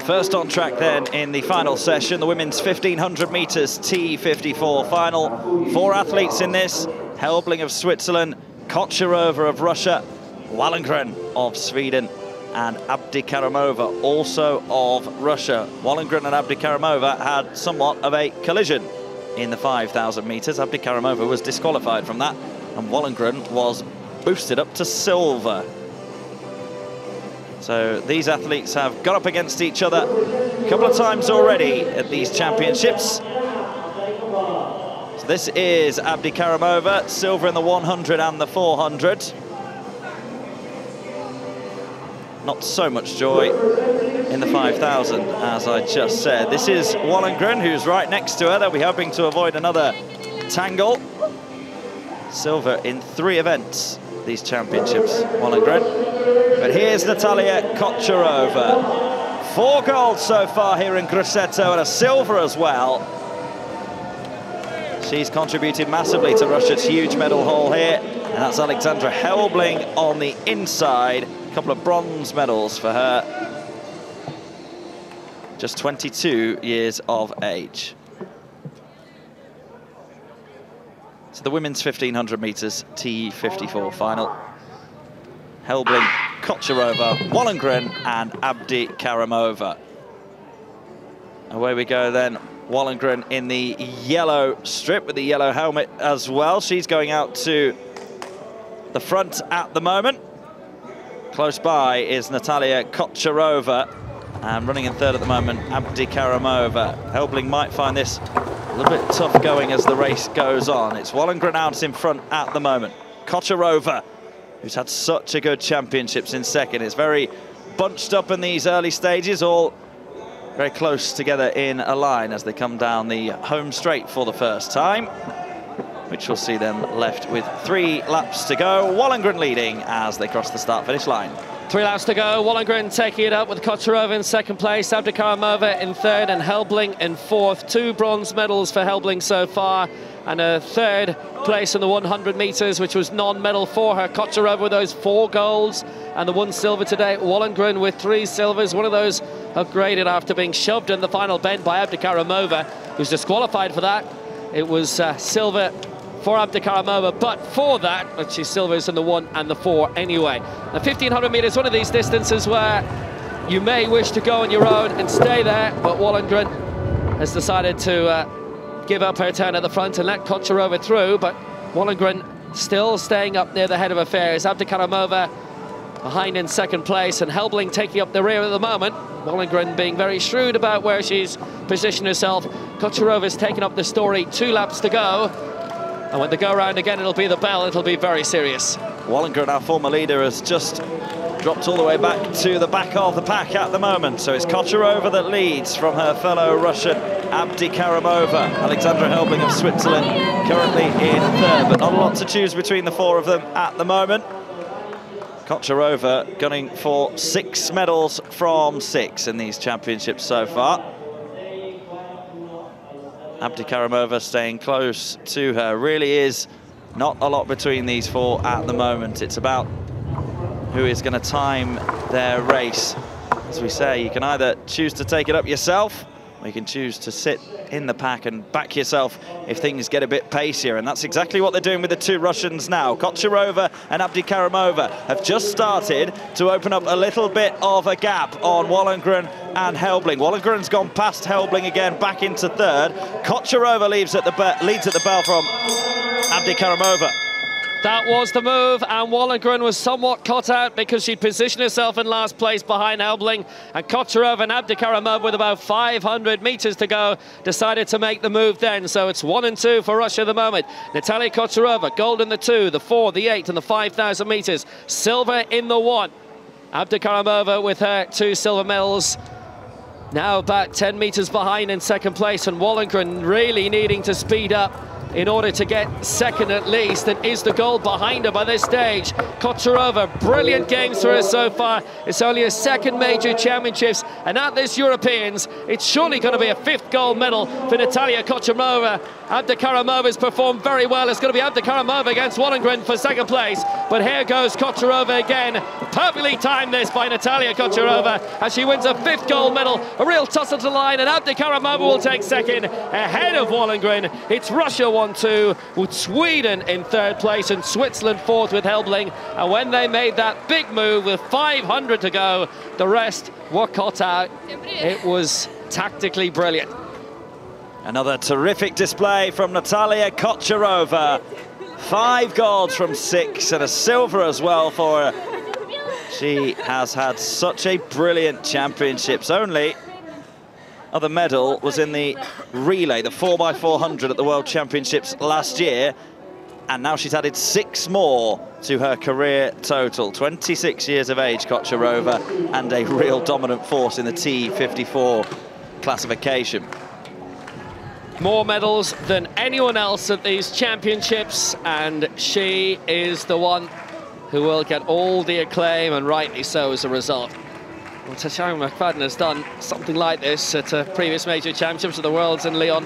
First on track then in the final session, the women's 1500 meters T54 final. 4 athletes in this: Helbling of Switzerland, KOCHEROVA of Russia, WALLENGREN of Sweden, and ABDIKARIMOVA, also of Russia. WALLENGREN and ABDIKARIMOVA had somewhat of a collision in the 5000 meters. ABDIKARIMOVA was disqualified from that, and WALLENGREN was boosted up to silver. So these athletes have got up against each other a couple of times already at these championships. So this is ABDIKARIMOVA, silver in the 100 and the 400. Not so much joy in the 5000, as I just said. This is WALLENGREN, who's right next to her. They'll be hoping to avoid another tangle. Silver in 3 events, these championships, WALLENGREN. But here's Natalia KOCHEROVA. 4 golds so far here in Grosseto, and a silver as well. She's contributed massively to Russia's huge medal haul here, and that's Alexandra Helbling on the inside. A couple of bronze medals for her. Just 22 years of age. So the women's 1500 meters T54 final. Helbling, KOCHEROVA, WALLENGREN and ABDIKARIMOVA. Away we go then. WALLENGREN in the yellow strip with the yellow helmet as well. She's going out to the front at the moment. Close by is Natalia KOCHEROVA, and running in third at the moment, ABDIKARIMOVA. Helbling might find this a little bit tough going as the race goes on. It's WALLENGREN out in front at the moment. KOCHEROVA, who's had such a good championships in second, is very bunched up in these early stages, all very close together in a line as they come down the home straight for the first time, which will see them left with 3 laps to go. WALLENGREN leading as they cross the start-finish line. 3 laps to go. WALLENGREN taking it up with KOCHEROVA in second place, ABDIKARIMOVA in third, and Helbling in fourth. 2 bronze medals for Helbling so far, and a third place in the 100 meters, which was non-medal for her. KOCHEROVA with those 4 golds and the 1 silver today. WALLENGREN with 3 silvers. One of those upgraded after being shoved in the final bend by ABDIKARIMOVA, who's disqualified for that. It was silver for ABDIKARIMOVA, but for that, she's silvers in the 1 and the 4 anyway. Now 1500 meters, one of these distances where you may wish to go on your own and stay there, but WALLENGREN has decided to give up her turn at the front and let KOCHEROVA through, but WALLENGREN still staying up near the head of affairs. ABDIKARIMOVA behind in second place, and Helbling taking up the rear at the moment. WALLENGREN being very shrewd about where she's positioned herself. KOCHEROVA's taken up the story, 2 laps to go. And when they go around again, it'll be the bell, it'll be very serious. WALLENGREN, our former leader, has just dropped all the way back to the back of the pack at the moment. So it's KOCHEROVA that leads from her fellow Russian ABDIKARIMOVA. Alexandra Helbling of Switzerland currently in third, but not a lot to choose between the 4 of them at the moment. KOCHEROVA gunning for 6 medals from 6 in these championships so far. ABDIKARIMOVA staying close to her. Really is not a lot between these 4 at the moment. It's about who is going to time their race. As we say, you can either choose to take it up yourself, or you can choose to sit in the pack and back yourself if things get a bit pacier, and that's exactly what they're doing with the 2 Russians now. KOCHEROVA and ABDIKARIMOVA have just started to open up a little bit of a gap on WALLENGREN and Helbling. WALLENGREN's gone past Helbling again, back into third. KOCHEROVA leads at the bell from ABDIKARIMOVA. That was the move, and WALLENGREN was somewhat caught out because she'd positioned herself in last place behind Helbling, and KOCHEROVA and ABDIKARIMOVA, with about 500 meters to go, decided to make the move then. So it's 1 and 2 for Russia at the moment. Natalia KOCHEROVA, gold in the 2, the 4, the 8 and the 5,000 meters. Silver in the 1. ABDIKARIMOVA with her 2 silver medals. Now about 10 meters behind in second place, and WALLENGREN really needing to speed up in order to get second at least, and is the goal behind her by this stage. KOCHEROVA, brilliant games for her so far. It's only her second major championships, and at this Europeans, it's surely going to be a 5th gold medal for Natalia KOCHEROVA. ABDIKARIMOVA's performed very well. It's going to be ABDIKARIMOVA against Wallengren for second place, but here goes KOCHEROVA again. Perfectly timed this by Natalia KOCHEROVA as she wins a 5th gold medal. A real tussle to the line, and ABDIKARIMOVA will take second ahead of Wallengren. It's Russia 1-2 with Sweden in 3rd place and Switzerland 4th with Helbling. And when they made that big move with 500 to go, the rest were caught out. It was tactically brilliant. Another terrific display from Natalia KOCHEROVA. 5 golds from 6 and a silver as well for her. She has had such a brilliant championships. Only other medal was in the relay, the 4x400 at the World Championships last year. And now she's added 6 more to her career total. 26 years of age, KOCHEROVA, and a real dominant force in the T54 classification. More medals than anyone else at these championships, and she is the one who will get all the acclaim, and rightly so as a result. Well, Tatiana McFadden has done something like this at a previous major championships of the Worlds in Lyon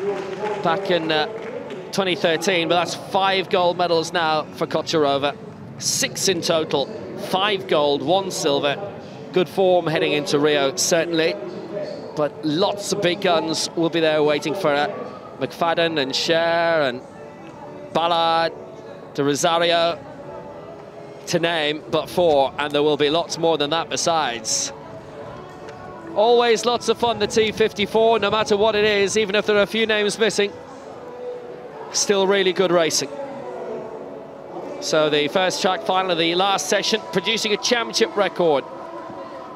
back in 2013, but that's 5 gold medals now for KOCHEROVA. 6 in total, 5 gold, 1 silver. Good form heading into Rio, certainly, but lots of big guns will be there waiting for her. McFadden and Cher and Ballard to Rosario, to name but 4, and there will be lots more than that besides. Always lots of fun, the T54, no matter what it is, even if there are a few names missing. Still really good racing. So the first track final of the last session, producing a championship record.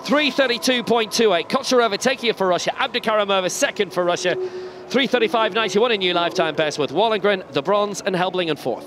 3:32.28, KOCHEROVA taking it for Russia, ABDIKARIMOVA second for Russia. 3:35.91 in new lifetime best, with Wallengren, the bronze, and Helbling in 4th.